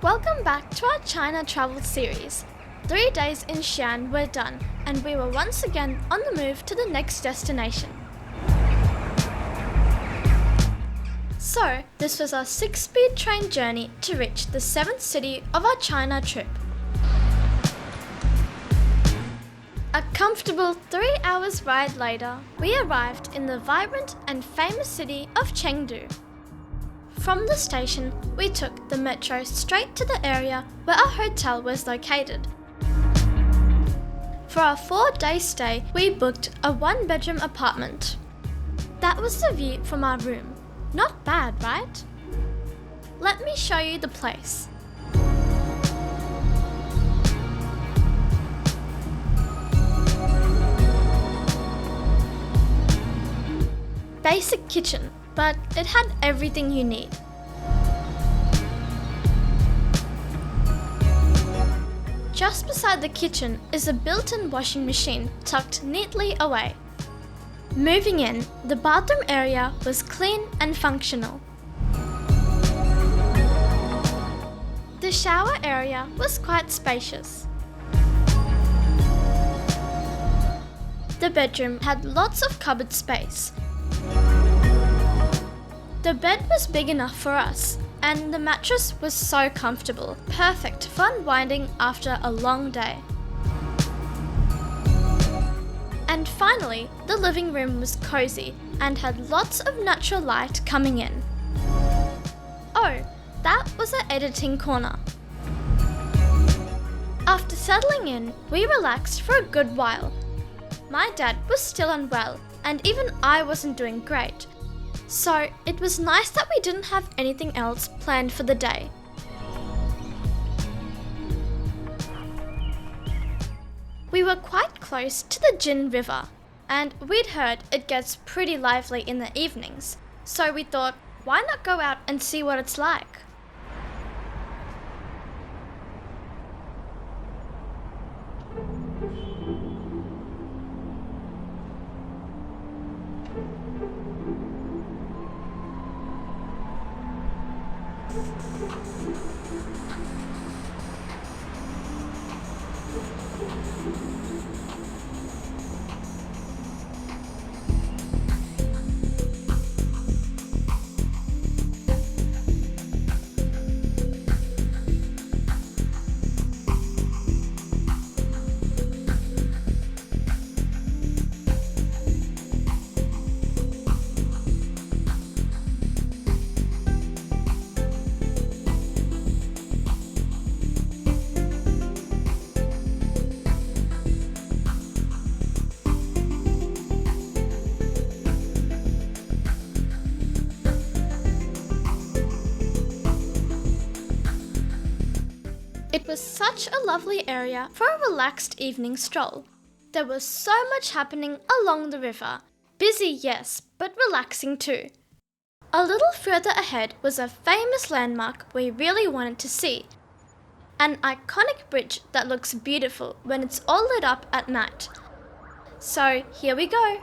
Welcome back to our China travel series. 3 days in Xi'an were done and we were once again on the move to the next destination. So, this was our 6-speed train journey to reach the 7th city of our China trip. A comfortable 3 hours ride later, we arrived in the vibrant and famous city of Chengdu. From the station, we took the metro straight to the area where our hotel was located. For our 4-day stay, we booked a 1-bedroom apartment. That was the view from our room. Not bad, right? Let me show you the place. Basic kitchen, but it had everything you need. Just beside the kitchen is a built-in washing machine tucked neatly away. Moving in, the bathroom area was clean and functional. The shower area was quite spacious. The bedroom had lots of cupboard space. The bed was big enough for us, and the mattress was so comfortable, perfect for unwinding after a long day. And finally, the living room was cozy and had lots of natural light coming in. Oh, that was our editing corner. After settling in, we relaxed for a good while. My dad was still unwell, and even I wasn't doing great. So it was nice that we didn't have anything else planned for the day. We were quite close to the Jin River, and we'd heard it gets pretty lively in the evenings, so we thought, why not go out and see what it's like? It was such a lovely area for a relaxed evening stroll. There was so much happening along the river. Busy, yes, but relaxing too. A little further ahead was a famous landmark we really wanted to see. An iconic bridge that looks beautiful when it's all lit up at night. So here we go.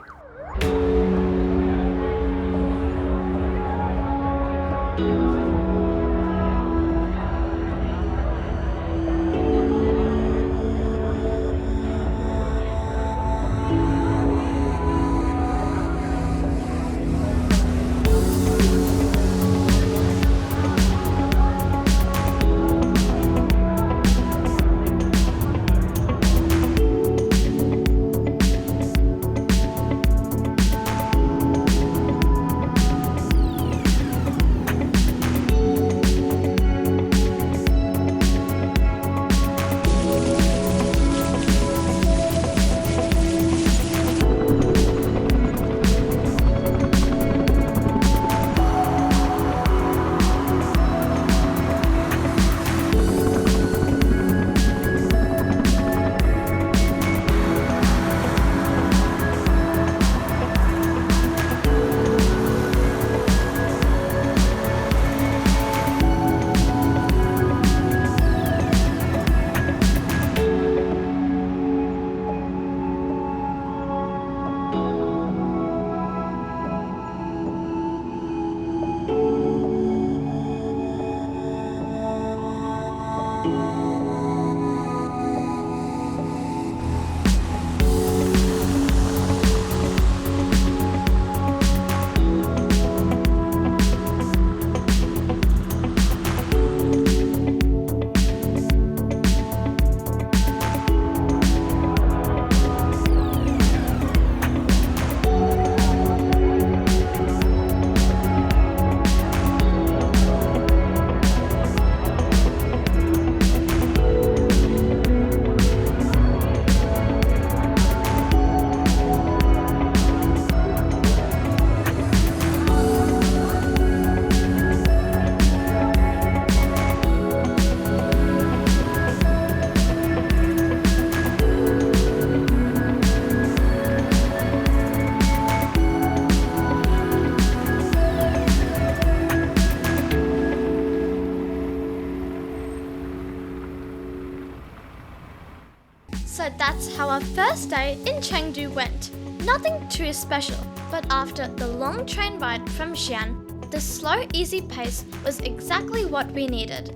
So that's how our first day in Chengdu went. Nothing too special, but after the long train ride from Xi'an, the slow, easy pace was exactly what we needed.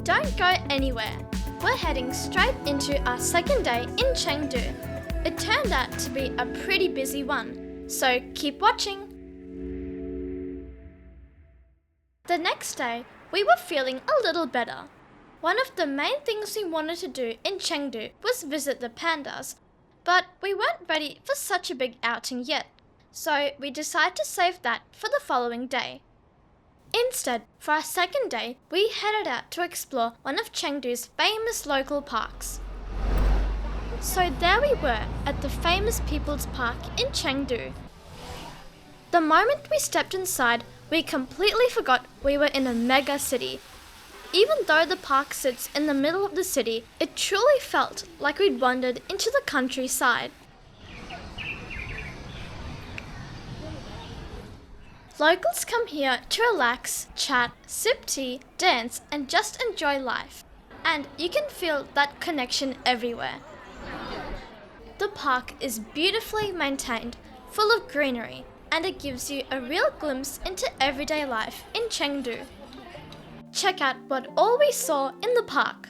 Don't go anywhere. We're heading straight into our second day in Chengdu. It turned out to be a pretty busy one, so keep watching. The next day, we were feeling a little better. One of the main things we wanted to do in Chengdu was visit the pandas, but we weren't ready for such a big outing yet, so we decided to save that for the following day. Instead, for our second day, we headed out to explore one of Chengdu's famous local parks. So there we were at the famous People's Park in Chengdu. The moment we stepped inside, we completely forgot we were in a mega city. Even though the park sits in the middle of the city, it truly felt like we'd wandered into the countryside. Locals come here to relax, chat, sip tea, dance, and just enjoy life. And you can feel that connection everywhere. The park is beautifully maintained, full of greenery, and it gives you a real glimpse into everyday life in Chengdu. Check out what all we saw in the park.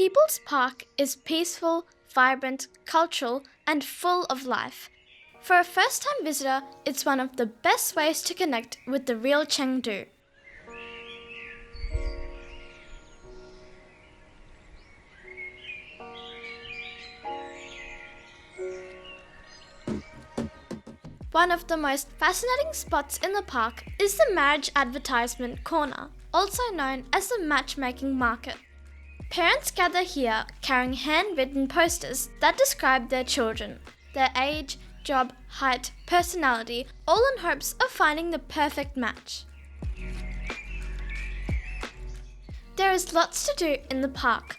People's Park is peaceful, vibrant, cultural, and full of life. For a first-time visitor, it's one of the best ways to connect with the real Chengdu. One of the most fascinating spots in the park is the marriage advertisement corner, also known as the matchmaking market. Parents gather here carrying handwritten posters that describe their children, their age, job, height, personality, all in hopes of finding the perfect match. There is lots to do in the park.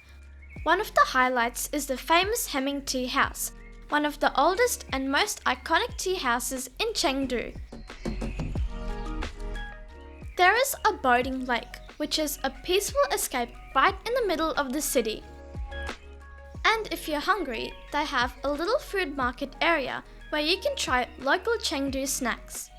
One of the highlights is the famous Hemming Tea House, one of the oldest and most iconic tea houses in Chengdu. There is a boating lake, which is a peaceful escape right in the middle of the city. And if you're hungry, they have a little food market area where you can try local Chengdu snacks.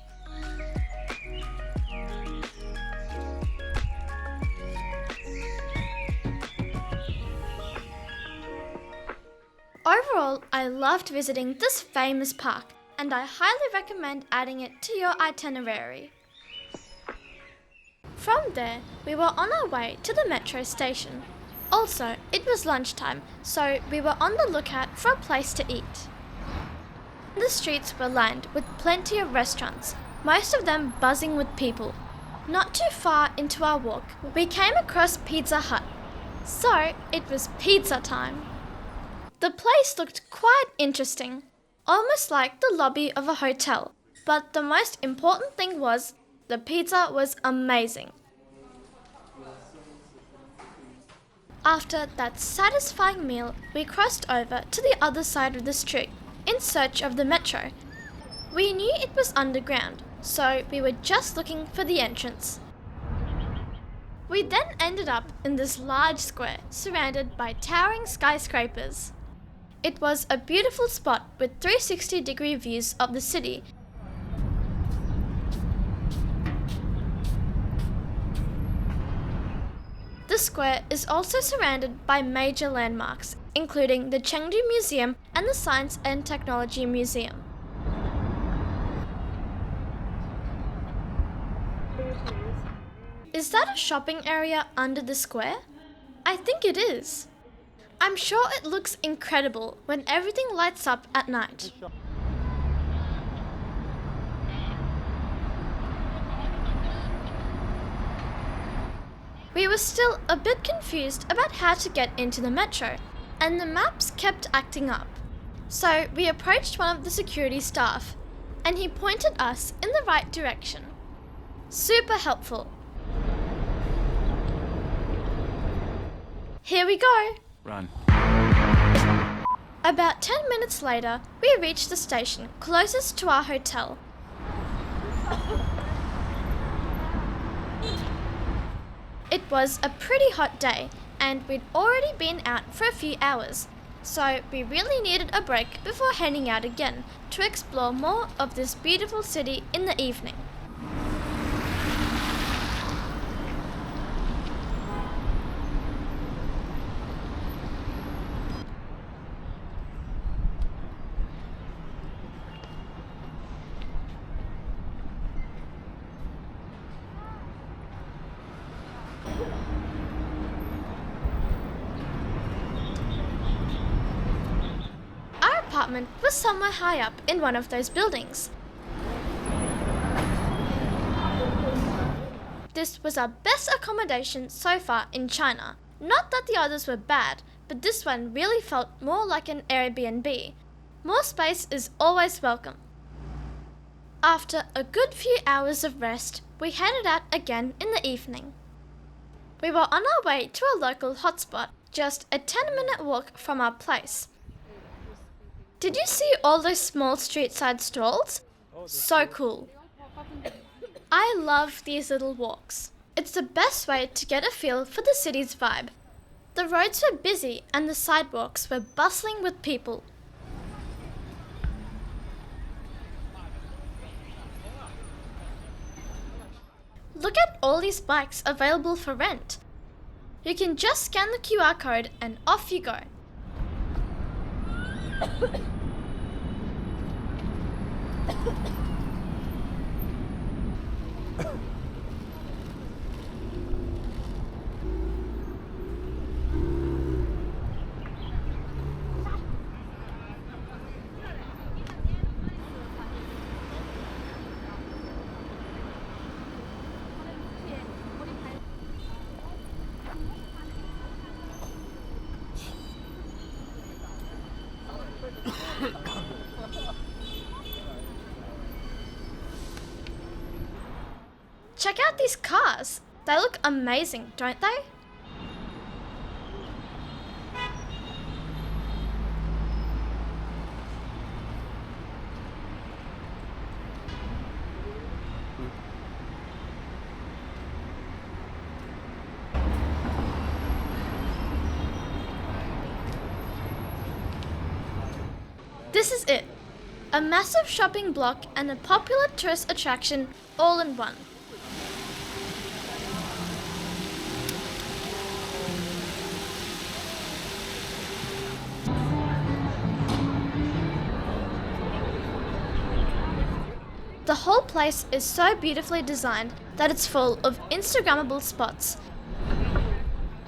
Overall, I loved visiting this famous park, and I highly recommend adding it to your itinerary. From there, we were on our way to the metro station. Also, it was lunchtime, so we were on the lookout for a place to eat. The streets were lined with plenty of restaurants, most of them buzzing with people. Not too far into our walk, we came across Pizza Hut. So, it was pizza time. The place looked quite interesting, almost like the lobby of a hotel. But the most important thing was, the pizza was amazing. After that satisfying meal, we crossed over to the other side of the street in search of the metro. We knew it was underground, so we were just looking for the entrance. We then ended up in this large square surrounded by towering skyscrapers. It was a beautiful spot with 360-degree views of the city. The square is also surrounded by major landmarks, including the Chengdu Museum and the Science and Technology Museum. Is that a shopping area under the square? I think it is. I'm sure it looks incredible when everything lights up at night. We were still a bit confused about how to get into the metro, and the maps kept acting up. So we approached one of the security staff, and he pointed us in the right direction. Super helpful. Here we go. Run. About 10 minutes later, we reached the station closest to our hotel. It was a pretty hot day, and we'd already been out for a few hours, so we really needed a break before heading out again to explore more of this beautiful city in the evening. Apartment was somewhere high up in one of those buildings. This was our best accommodation so far in China. Not that the others were bad, but this one really felt more like an Airbnb. More space is always welcome. After a good few hours of rest, we headed out again in the evening. We were on our way to a local hotspot, just a 10-minute walk from our place. Did you see all those small street-side strolls? So cool. I love these little walks. It's the best way to get a feel for the city's vibe. The roads were busy and the sidewalks were bustling with people. Look at all these bikes available for rent. You can just scan the QR code and off you go. Check out these cars. They look amazing, don't they? This is it. A massive shopping block and a popular tourist attraction all in one. The whole place is so beautifully designed that it's full of Instagrammable spots.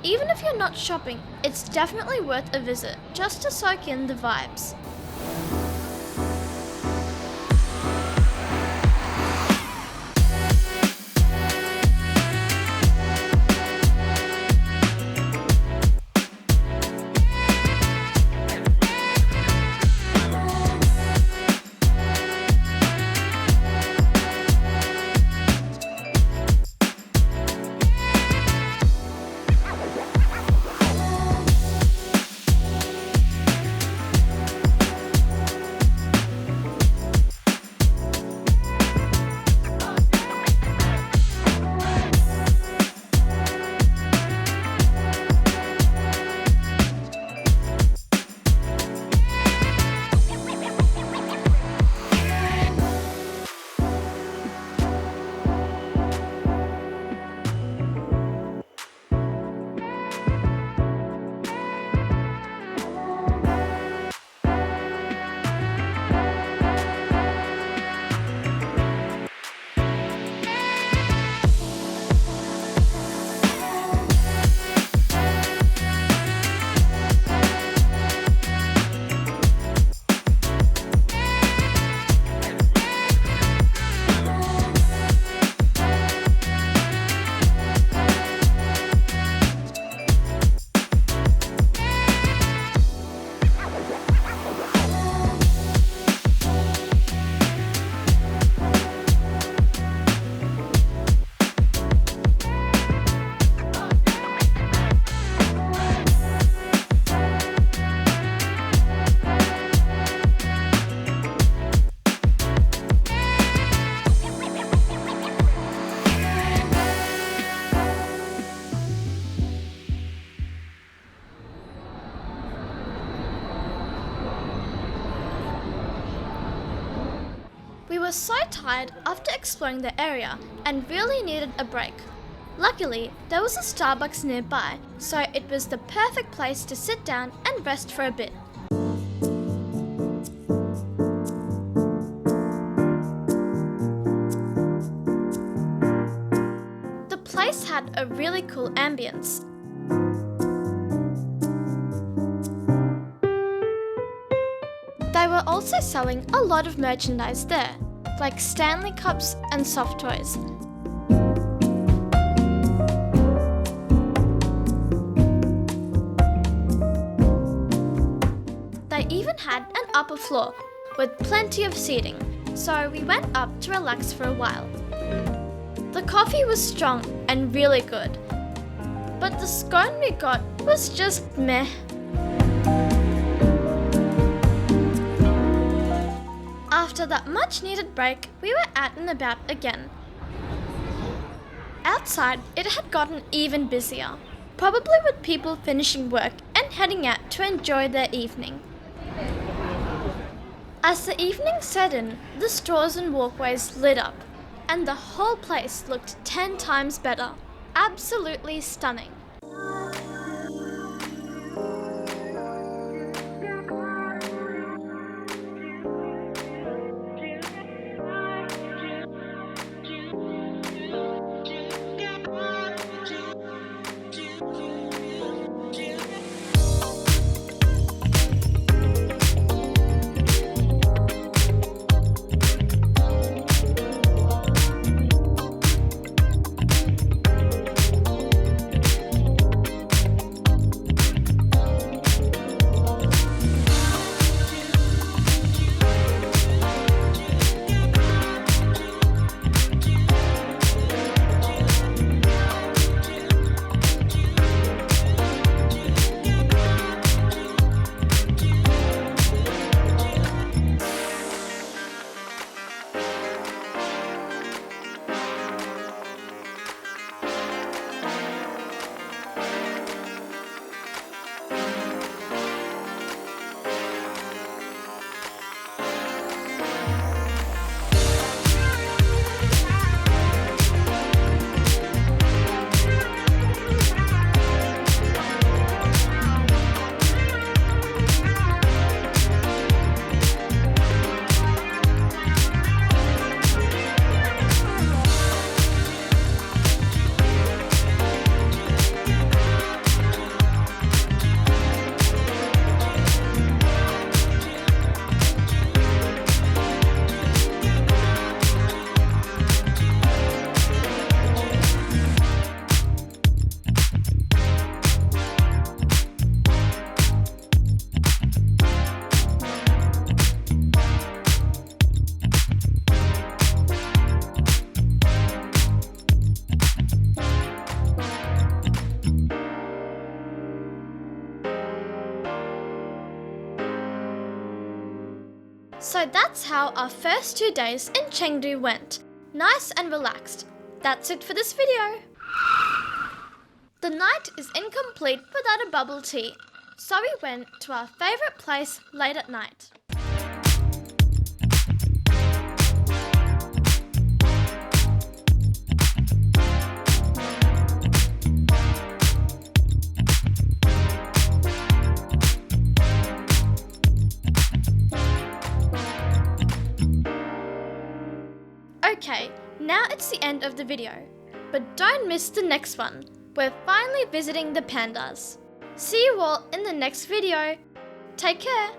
Even if you're not shopping, it's definitely worth a visit just to soak in the vibes. We were so tired after exploring the area and really needed a break. Luckily, there was a Starbucks nearby, so it was the perfect place to sit down and rest for a bit. The place had a really cool ambience. They were also selling a lot of merchandise there, like Stanley cups and soft toys. They even had an upper floor with plenty of seating, so we went up to relax for a while. The coffee was strong and really good, but the scone we got was just meh. After that much needed break, we were out and about again. Outside, it had gotten even busier, probably with people finishing work and heading out to enjoy their evening. As the evening set in, the stores and walkways lit up, and the whole place looked 10 times better. Absolutely stunning. how our first 2 days in Chengdu went. Nice and relaxed. That's it for this video. The night is incomplete without a bubble tea, so we went to our favourite place late at night. Okay, now it's the end of the video, but don't miss the next one. We're finally visiting the pandas. See you all in the next video. Take care.